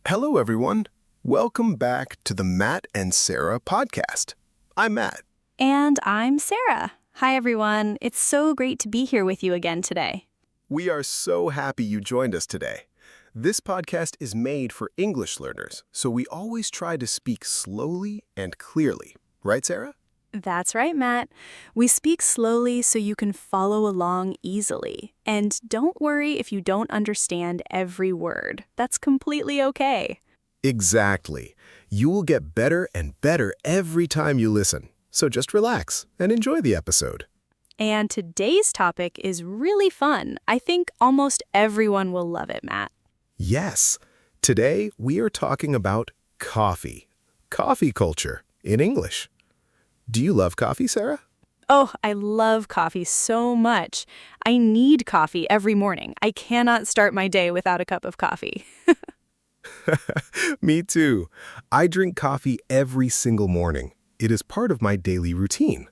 Hello, everyone. Welcome back to the Matt and Sarah podcast. I'm Matt. And I'm Sarah. Hi, everyone. It's so great to be here with you again today. We are so happy you joined us today. This podcast is made for English learners, so we always try to speak slowly and clearly. Right, Sarah? That's right, Matt. We speak slowly so you can follow along easily. And don't worry if you don't understand every word. That's completely okay. Exactly. You will get better and better every time you listen. So just relax and enjoy the episode. And today's topic is really fun. I think almost everyone will love it, Matt. Yes. Today we are talking about coffee. Coffee culture in English. Do you love coffee, Sarah? Oh, I love coffee so much. I need coffee every morning. I cannot start my day without a cup of coffee. Me too. I drink coffee every single morning. It is part of my daily routine.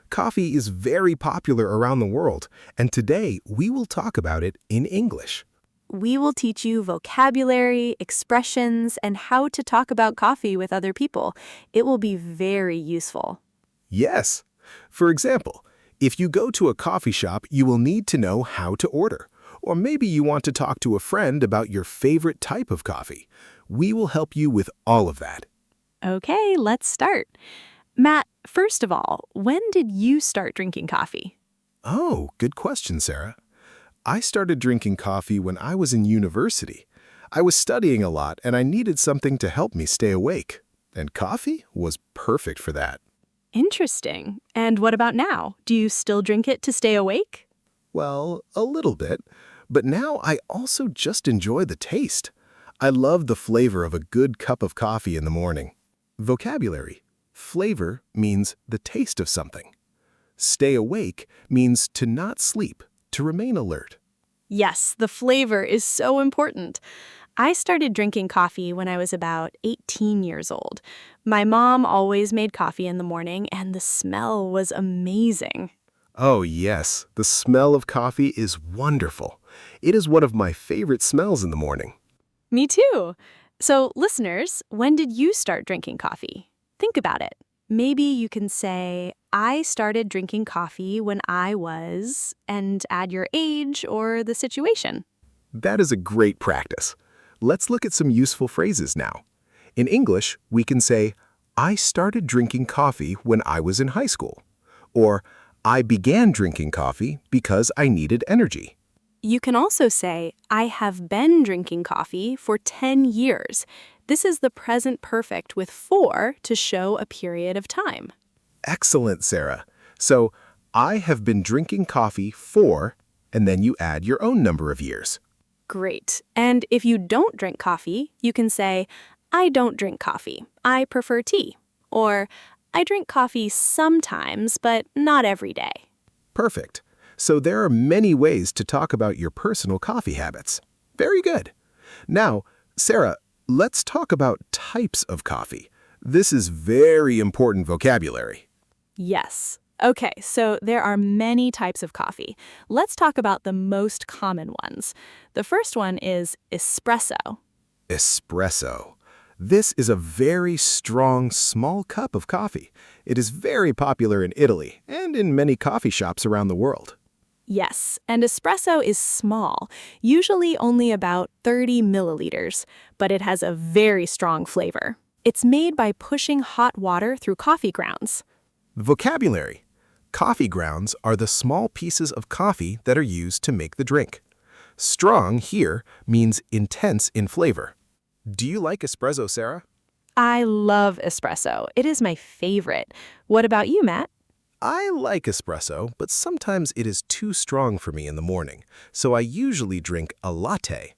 Coffee is very popular around the world, and today we will talk about it in English. We will teach you vocabulary, expressions, and how to talk about coffee with other people. It will be very useful. Yes. For example, if you go to a coffee shop, you will need to know how to order. Or maybe you want to talk to a friend about your favorite type of coffee. We will help you with all of that. Okay, let's start. Matt, first of all, when did you start drinking coffee? Oh, good question, Sarah. I started drinking coffee when I was in university. I was studying a lot and I needed something to help me stay awake. And coffee was perfect for that. Interesting. And what about now? Do you still drink it to stay awake? Well, a little bit. But now I also just enjoy the taste. I love the flavor of a good cup of coffee in the morning. Vocabulary. Flavor means the taste of something. Stay awake means to not sleep, to remain alert. Yes, the flavor is so important. I started drinking coffee when I was about 18 years old. My mom always made coffee in the morning, and the smell was amazing. Oh yes, the smell of coffee is wonderful. It is one of my favorite smells in the morning. Me too. So, listeners, when did you start drinking coffee? Think about it. Maybe you can say, I started drinking coffee when I was, and add your age or the situation. That is a great practice. Let's look at some useful phrases now. In English, we can say, I started drinking coffee when I was in high school. Or, I began drinking coffee because I needed energy. You can also say, I have been drinking coffee for 10 years. This is the present perfect with for to show a period of time. Excellent, Sarah. So, I have been drinking coffee for, and then you add your own number of years. Great. And if you don't drink coffee, you can say, I don't drink coffee. I prefer tea. Or, I drink coffee sometimes, but not every day. Perfect. So there are many ways to talk about your personal coffee habits. Very good. Now, Sarah, let's talk about types of coffee. This is very important vocabulary. Yes. Okay, so there are many types of coffee. Let's talk about the most common ones. The first one is espresso. Espresso. This is a very strong, small cup of coffee. It is very popular in Italy and in many coffee shops around the world. Yes, and espresso is small, usually only about 30 milliliters, but it has a very strong flavor. It's made by pushing hot water through coffee grounds. Vocabulary. Coffee grounds are the small pieces of coffee that are used to make the drink. Strong here means intense in flavor. Do you like espresso, Sarah? I love espresso. It is my favorite. What about you, Matt? I like espresso, but sometimes it is too strong for me in the morning, so I usually drink a latte.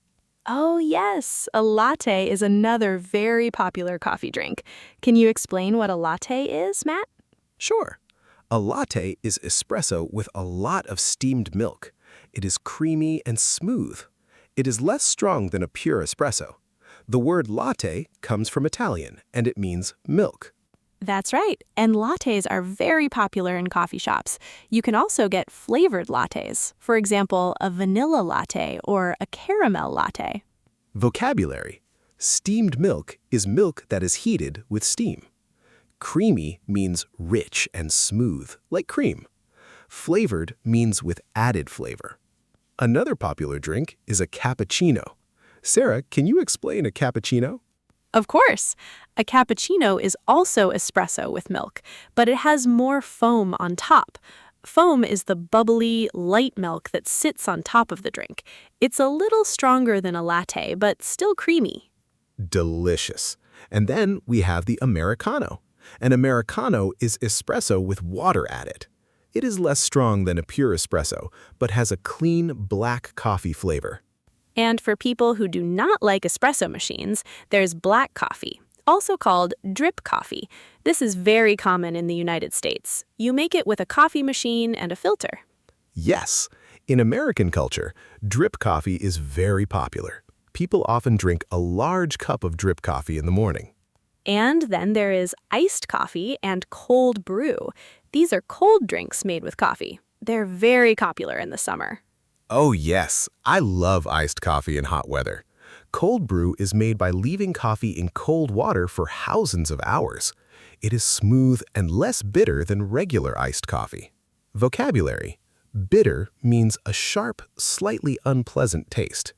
Oh, yes. A latte is another very popular coffee drink. Can you explain what a latte is, Matt? Sure. A latte is espresso with a lot of steamed milk. It is creamy and smooth. It is less strong than a pure espresso. The word latte comes from Italian, and it means milk. That's right, and lattes are very popular in coffee shops. You can also get flavored lattes, for example, a vanilla latte or a caramel latte. Vocabulary. Steamed milk is milk that is heated with steam. Creamy means rich and smooth, like cream. Flavored means with added flavor. Another popular drink is a cappuccino. Sarah, can you explain a cappuccino? Of course. A cappuccino is also espresso with milk, but it has more foam on top. Foam is the bubbly, light milk that sits on top of the drink. It's a little stronger than a latte, but still creamy. Delicious. And then we have the Americano. An Americano is espresso with water added. It is less strong than a pure espresso, but has a clean black coffee flavor. And for people who do not like espresso machines, there's black coffee, also called drip coffee. This is very common in the United States. You make it with a coffee machine and a filter. Yes, in American culture, drip coffee is very popular. People often drink a large cup of drip coffee in the morning. And then there is iced coffee and cold brew. These are cold drinks made with coffee. They're very popular in the summer. Oh yes, I love iced coffee in hot weather. Cold brew is made by leaving coffee in cold water for thousands of hours. It is smooth and less bitter than regular iced coffee. Vocabulary. Bitter means a sharp, slightly unpleasant taste.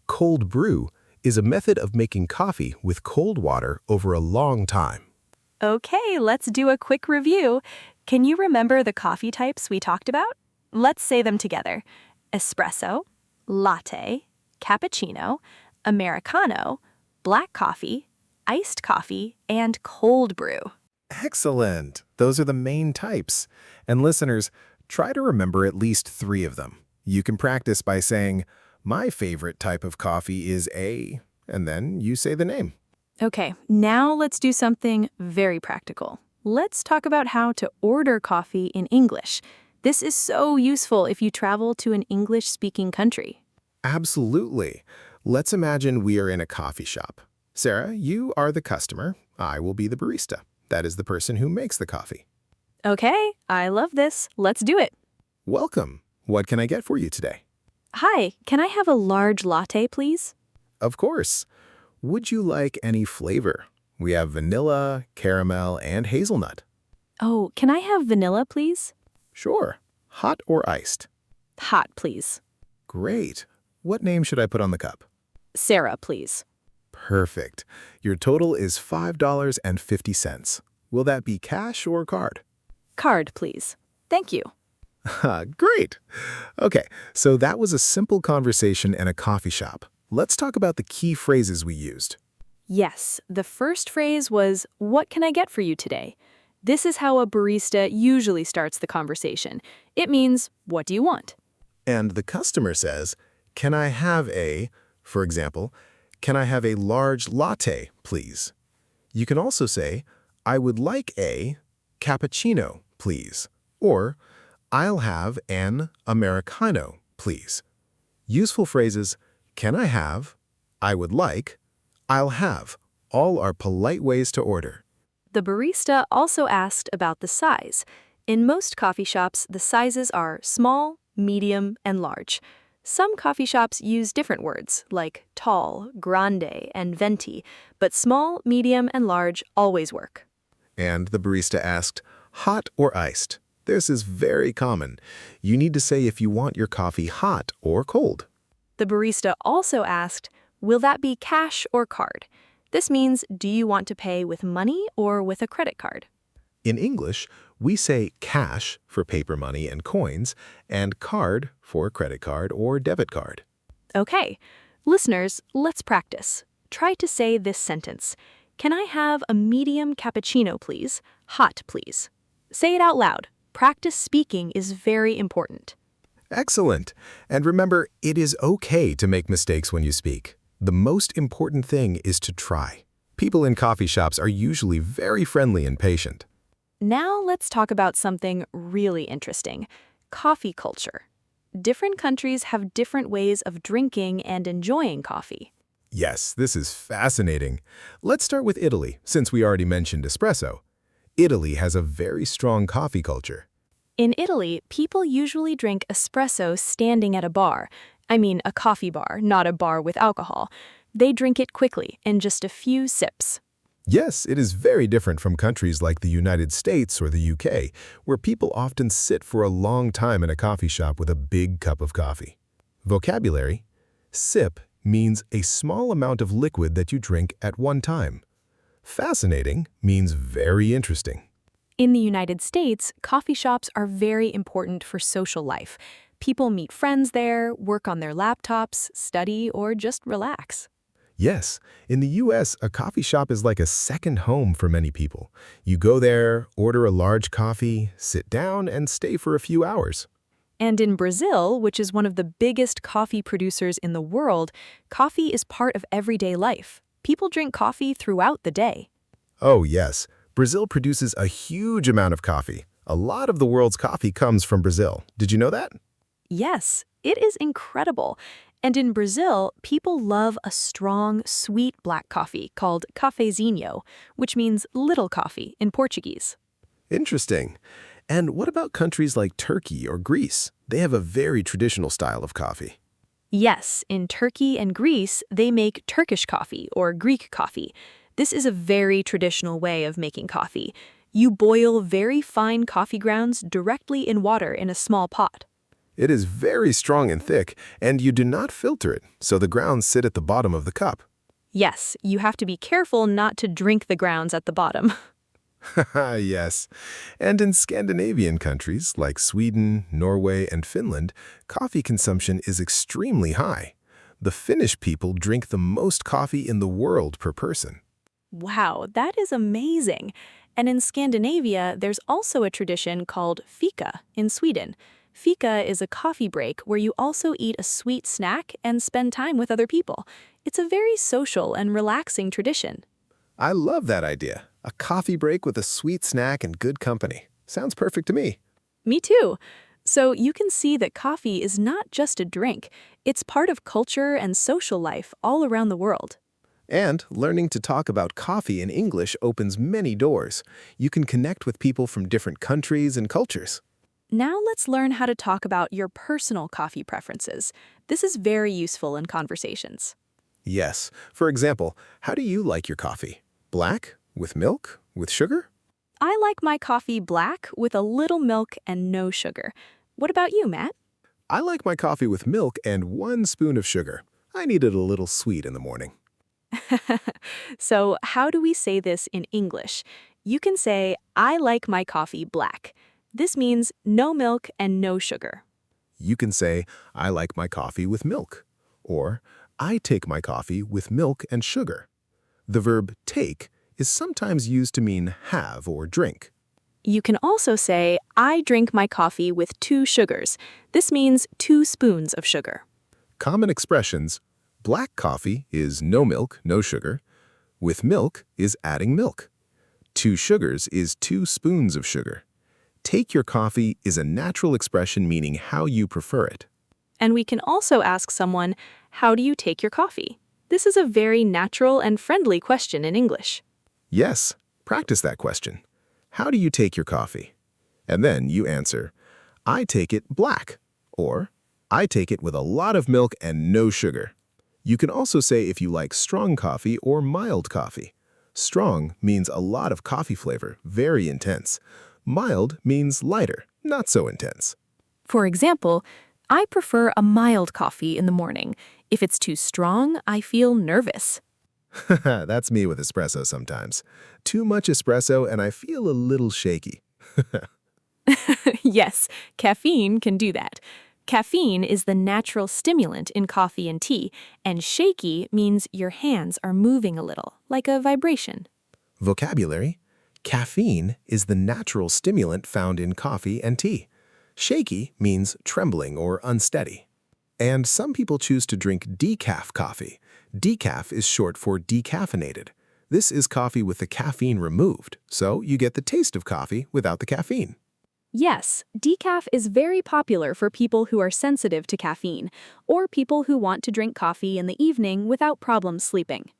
Cold brew is a method of making coffee with cold water over a long time. Okay, let's do a quick review. Can you remember the coffee types we talked about? Let's say them together. Espresso, latte, cappuccino, Americano, black coffee, iced coffee, and cold brew. Excellent. Those are the main types. And listeners, try to remember at least 3 of them. You can practice by saying, "My favorite type of coffee is A," and then you say the name. Okay, now let's do something very practical. Let's talk about how to order coffee in English. This is so useful if you travel to an English-speaking country. Absolutely. Let's imagine we are in a coffee shop. Sarah, you are the customer. I will be the barista. That is the person who makes the coffee. Okay, I love this. Let's do it. Welcome. What can I get for you today? Hi, can I have a large latte, please? Of course. Would you like any flavor? We have vanilla, caramel, and hazelnut. Oh, can I have vanilla, please? Sure. Hot or iced? Hot, please. Great. What name should I put on the cup? Sarah, please. Perfect. Your total is $5.50. Will that be cash or card? Card, please. Thank you. Great. Okay, so that was a simple conversation in a coffee shop. Let's talk about the key phrases we used. Yes, the first phrase was, "What can I get for you today?" This is how a barista usually starts the conversation. It means, "What do you want?" And the customer says, "Can I have a," for example, "Can I have a large latte, please?" You can also say, "I would like a cappuccino, please," or "I'll have an Americano, please." Useful phrases, "Can I have," "I would like," "I'll have," all are polite ways to order. The barista also asked about the size. In most coffee shops, the sizes are small, medium, and large. Some coffee shops use different words, like tall, grande, and venti, but small, medium, and large always work. And the barista asked, "Hot or iced?" This is very common. You need to say if you want your coffee hot or cold. The barista also asked, "Will that be cash or card?" This means, do you want to pay with money or with a credit card? In English, we say cash for paper money and coins, and card for credit card or debit card. Okay, listeners, let's practice. Try to say this sentence. Can I have a medium cappuccino, please? Hot, please. Say it out loud. Practice speaking is very important. Excellent. And remember, it is okay to make mistakes when you speak. The most important thing is to try. People in coffee shops are usually very friendly and patient. Now let's talk about something really interesting. Coffee culture. Different countries have different ways of drinking and enjoying coffee. Yes, this is fascinating. Let's start with Italy, since we already mentioned espresso. Italy has a very strong coffee culture. In Italy, people usually drink espresso standing at a bar. I mean, a coffee bar, not a bar with alcohol. They drink it quickly, in just a few sips. Yes, it is very different from countries like the United States or the UK, where people often sit for a long time in a coffee shop with a big cup of coffee. Vocabulary: sip means a small amount of liquid that you drink at one time. Fascinating means very interesting. In the United States, coffee shops are very important for social life. People meet friends there, work on their laptops, study, or just relax. Yes, in the US, a coffee shop is like a second home for many people. You go there, order a large coffee, sit down, and stay for a few hours. And in Brazil, which is one of the biggest coffee producers in the world, coffee is part of everyday life. People drink coffee throughout the day. Oh, yes, Brazil produces a huge amount of coffee. A lot of the world's coffee comes from Brazil. Did you know that? Yes, it is incredible. And in Brazil, people love a strong, sweet black coffee called cafezinho, which means little coffee in Portuguese. Interesting. And what about countries like Turkey or Greece? They have a very traditional style of coffee. Yes, in Turkey and Greece, they make Turkish coffee or Greek coffee. This is a very traditional way of making coffee. You boil very fine coffee grounds directly in water in a small pot. It is very strong and thick, and you do not filter it, so the grounds sit at the bottom of the cup. Yes, you have to be careful not to drink the grounds at the bottom. Haha, yes. And in Scandinavian countries like Sweden, Norway, and Finland, coffee consumption is extremely high. The Finnish people drink the most coffee in the world per person. Wow, that is amazing. And in Scandinavia, there's also a tradition called fika in Sweden. Fika is a coffee break where you also eat a sweet snack and spend time with other people. It's a very social and relaxing tradition. I love that idea. A coffee break with a sweet snack and good company. Sounds perfect to me. Me too. So you can see that coffee is not just a drink. It's part of culture and social life all around the world. And learning to talk about coffee in English opens many doors. You can connect with people from different countries and cultures. Now let's learn how to talk about your personal coffee preferences. This is very useful in conversations. Yes. For example, how do you like your coffee? Black? With milk? With sugar? I like my coffee black with a little milk and no sugar. What about you, Matt? I like my coffee with milk and 1 spoon of sugar. I need it a little sweet in the morning. So how do we say this in English? You can say, I like my coffee black. This means no milk and no sugar. You can say, I like my coffee with milk. Or, I take my coffee with milk and sugar. The verb take is sometimes used to mean have or drink. You can also say, I drink my coffee with 2 sugars. This means 2 spoons of sugar. Common expressions: black coffee is no milk, no sugar. With milk is adding milk. 2 sugars is 2 spoons of sugar. Take your coffee is a natural expression meaning how you prefer it. And we can also ask someone, how do you take your coffee? This is a very natural and friendly question in English. Yes, practice that question. How do you take your coffee? And then you answer, I take it black, or I take it with a lot of milk and no sugar. You can also say if you like strong coffee or mild coffee. Strong means a lot of coffee flavor, very intense. Mild means lighter, not so intense. For example, I prefer a mild coffee in the morning. If it's too strong, I feel nervous. That's me with espresso sometimes. Too much espresso and I feel a little shaky. Yes, caffeine can do that. Caffeine is the natural stimulant in coffee and tea, and shaky means your hands are moving a little, like a vibration. Vocabulary: caffeine is the natural stimulant found in coffee and tea. Shaky means trembling or unsteady. And some people choose to drink decaf coffee. Decaf is short for decaffeinated. This is coffee with the caffeine removed, so you get the taste of coffee without the caffeine. Yes, decaf is very popular for people who are sensitive to caffeine, or people who want to drink coffee in the evening without problems sleeping.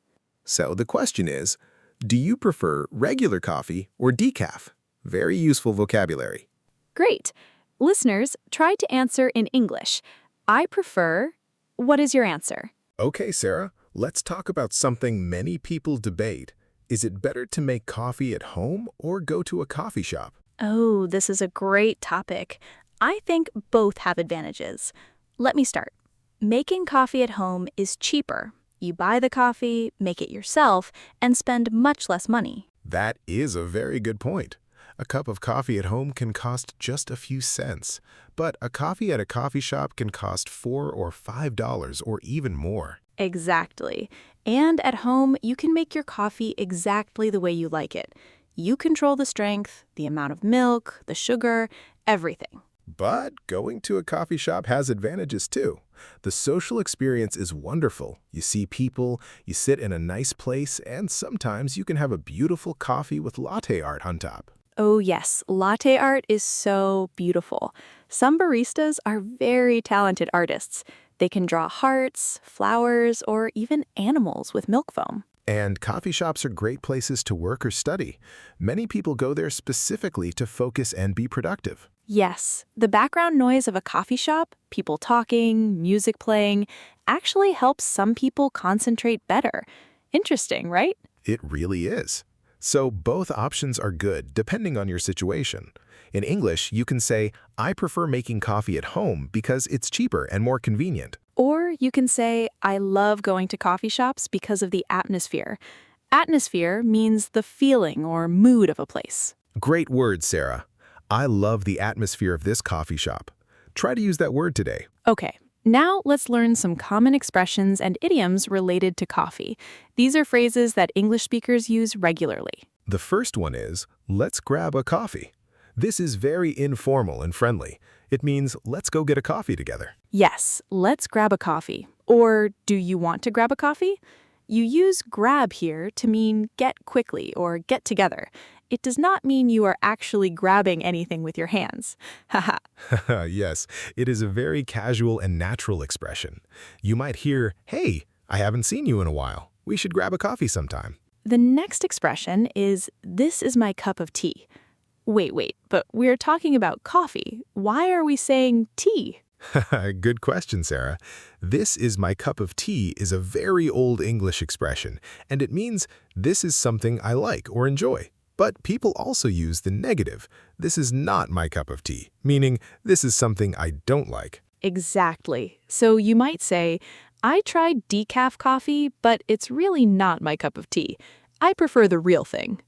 So the question is, do you prefer regular coffee or decaf? Very useful vocabulary. Great. Listeners, try to answer in English. I prefer... What is your answer? Okay, Sarah, Let's talk about something many people debate. Is it better to make coffee at home or go to a coffee shop? Oh, this is a great topic. I think both have advantages. Let me start. Making coffee at home is cheaper. You buy the coffee, make it yourself, and spend much less money. That is a very good point. A cup of coffee at home can cost just a few cents, but a coffee at a coffee shop can cost $4 or $5 or even more. Exactly. And at home, you can make your coffee exactly the way you like it. You control the strength, the amount of milk, the sugar, everything. But going to a coffee shop has advantages too. The social experience is wonderful. You see people, you sit in a nice place, and sometimes you can have a beautiful coffee with latte art on top. Oh yes, latte art is so beautiful. Some baristas are very talented artists. They can draw hearts, flowers, or even animals with milk foam. And coffee shops are great places to work or study. Many people go there specifically to focus and be productive. Yes, the background noise of a coffee shop, people talking, music playing, actually helps some people concentrate better. Interesting, right? It really is. So both options are good depending on your situation. In English, you can say, I prefer making coffee at home because it's cheaper and more convenient. Or you can say, I love going to coffee shops because of the atmosphere. Atmosphere means the feeling or mood of a place. Great word, Sarah. I love the atmosphere of this coffee shop. Try to use that word today. Okay, now let's learn some common expressions and idioms related to coffee. These are phrases that English speakers use regularly. The first one is, let's grab a coffee. This is very informal and friendly. It means, let's go get a coffee together. Yes, let's grab a coffee. Or, do you want to grab a coffee? You use grab here to mean get quickly or get together. It does not mean you are actually grabbing anything with your hands. Haha. Yes, it is a very casual and natural expression. You might hear, hey, I haven't seen you in a while. We should grab a coffee sometime. The next expression is, this is my cup of tea. Wait, but we're talking about coffee. Why are we saying tea? Good question, Sarah. This is my cup of tea is a very old English expression, and it means this is something I like or enjoy. But people also use the negative, this is not my cup of tea, meaning this is something I don't like. Exactly. So you might say, I tried decaf coffee, but it's really not my cup of tea. I prefer the real thing.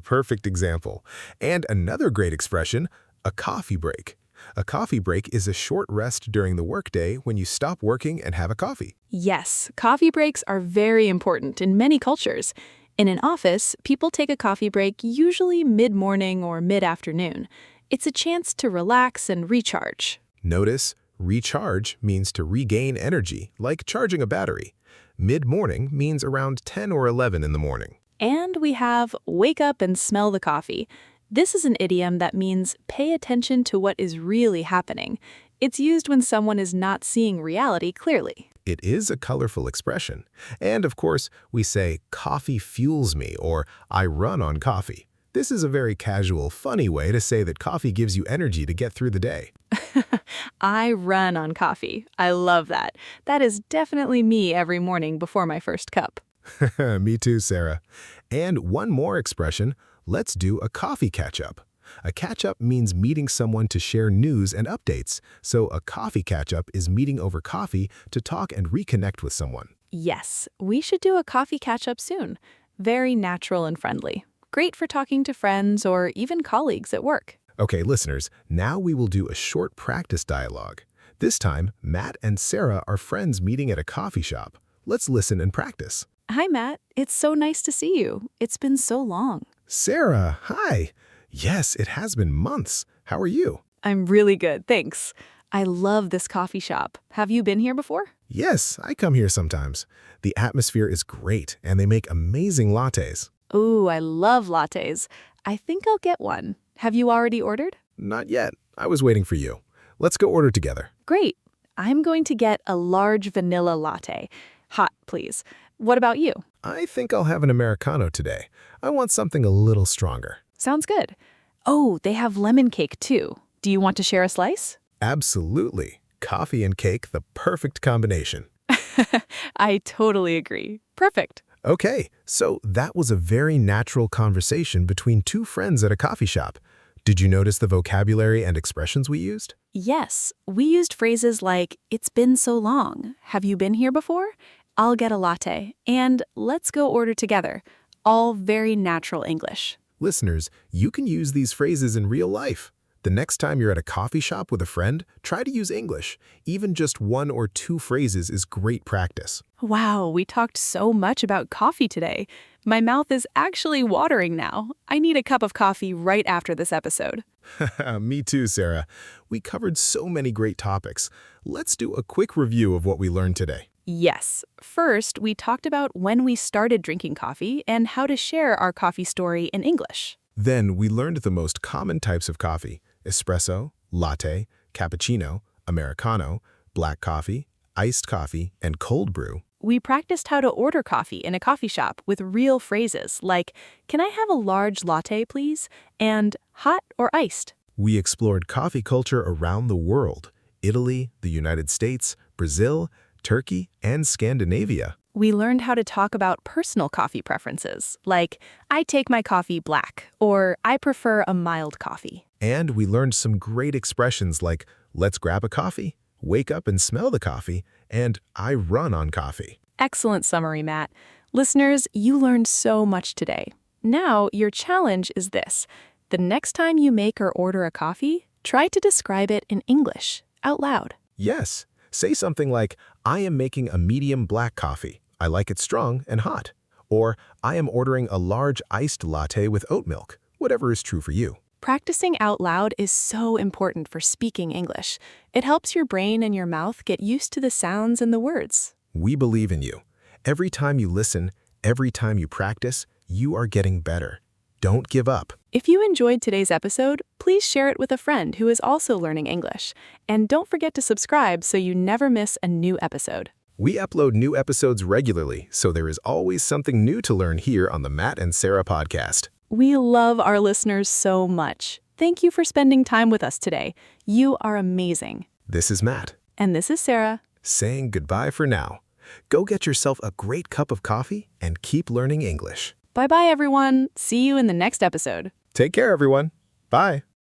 Perfect example. And another great expression, a coffee break. A coffee break is a short rest during the workday when you stop working and have a coffee. Yes, coffee breaks are very important in many cultures. In an office, people take a coffee break usually mid-morning or mid-afternoon. It's a chance to relax and recharge. Notice, recharge means to regain energy, like charging a battery. Mid-morning means around 10 or 11 in the morning. And we have wake up and smell the coffee. This is an idiom that means pay attention to what is really happening. It's used when someone is not seeing reality clearly. It is a colorful expression. And of course, we say, coffee fuels me, or I run on coffee. This is a very casual, funny way to say that coffee gives you energy to get through the day. I run on coffee. I love that. That is definitely me every morning before my first cup. Me too, Sarah. And one more expression, let's do a coffee catch-up. A catch-up means meeting someone to share news and updates, so a coffee catch-up is meeting over coffee to talk and reconnect with someone. Yes, we should do a coffee catch-up soon. Very natural and friendly. Great for talking to friends or even colleagues at work. Okay, listeners, now we will do a short practice dialogue. This time, Matt and Sarah are friends meeting at a coffee shop. Let's listen and practice. Hi, Matt. It's so nice to see you. It's been so long. Sarah, hi. Yes, it has been months. How are you? I'm really good, thanks. I love this coffee shop. Have you been here before? Yes, I come here sometimes. The atmosphere is great, and they make amazing lattes. Ooh, I love lattes. I think I'll get one. Have you already ordered? Not yet. I was waiting for you. Let's go order together. Great. I'm going to get a large vanilla latte. Hot, please. What about you? I think I'll have an Americano today. I want something a little stronger. Sounds good. Oh, they have lemon cake too. Do you want to share a slice? Absolutely. Coffee and cake, the perfect combination. I totally agree. Perfect. Okay, so that was a very natural conversation between two friends at a coffee shop. Did you notice the vocabulary and expressions we used? Yes, we used phrases like, it's been so long. Have you been here before? I'll get a latte. And let's go order together. All very natural English. Listeners, you can use these phrases in real life. The next time you're at a coffee shop with a friend, try to use English. Even just one or two phrases is great practice. Wow, we talked so much about coffee today. My mouth is actually watering now. I need a cup of coffee right after this episode. Me too, Sarah. We covered so many great topics. Let's do a quick review of what we learned today. Yes. First, we talked about when we started drinking coffee and how to share our coffee story in English. Then we learned the most common types of coffee: espresso, latte, cappuccino, americano, black coffee, iced coffee, and cold brew. We practiced how to order coffee in a coffee shop with real phrases like, can I have a large latte, please? And hot or iced? We explored coffee culture around the world: Italy, the United States, Brazil, Turkey, and Scandinavia. We learned how to talk about personal coffee preferences, like, I take my coffee black, or I prefer a mild coffee. And we learned some great expressions like, let's grab a coffee, wake up and smell the coffee, and I run on coffee. Excellent summary, Matt. Listeners, you learned so much today. Now, your challenge is this. The next time you make or order a coffee, try to describe it in English, out loud. Yes, say something like, I am making a medium black coffee. I like it strong and hot. Or, I am ordering a large iced latte with oat milk. Whatever is true for you. Practicing out loud is so important for speaking English. It helps your brain and your mouth get used to the sounds and the words. We believe in you. Every time you listen, every time you practice, you are getting better. Don't give up. If you enjoyed today's episode, please share it with a friend who is also learning English. And don't forget to subscribe so you never miss a new episode. We upload new episodes regularly, so there is always something new to learn here on the Matt and Sarah podcast. We love our listeners so much. Thank you for spending time with us today. You are amazing. This is Matt. And this is Sarah. Saying goodbye for now. Go get yourself a great cup of coffee and keep learning English. Bye-bye, everyone. See you in the next episode. Take care, everyone. Bye.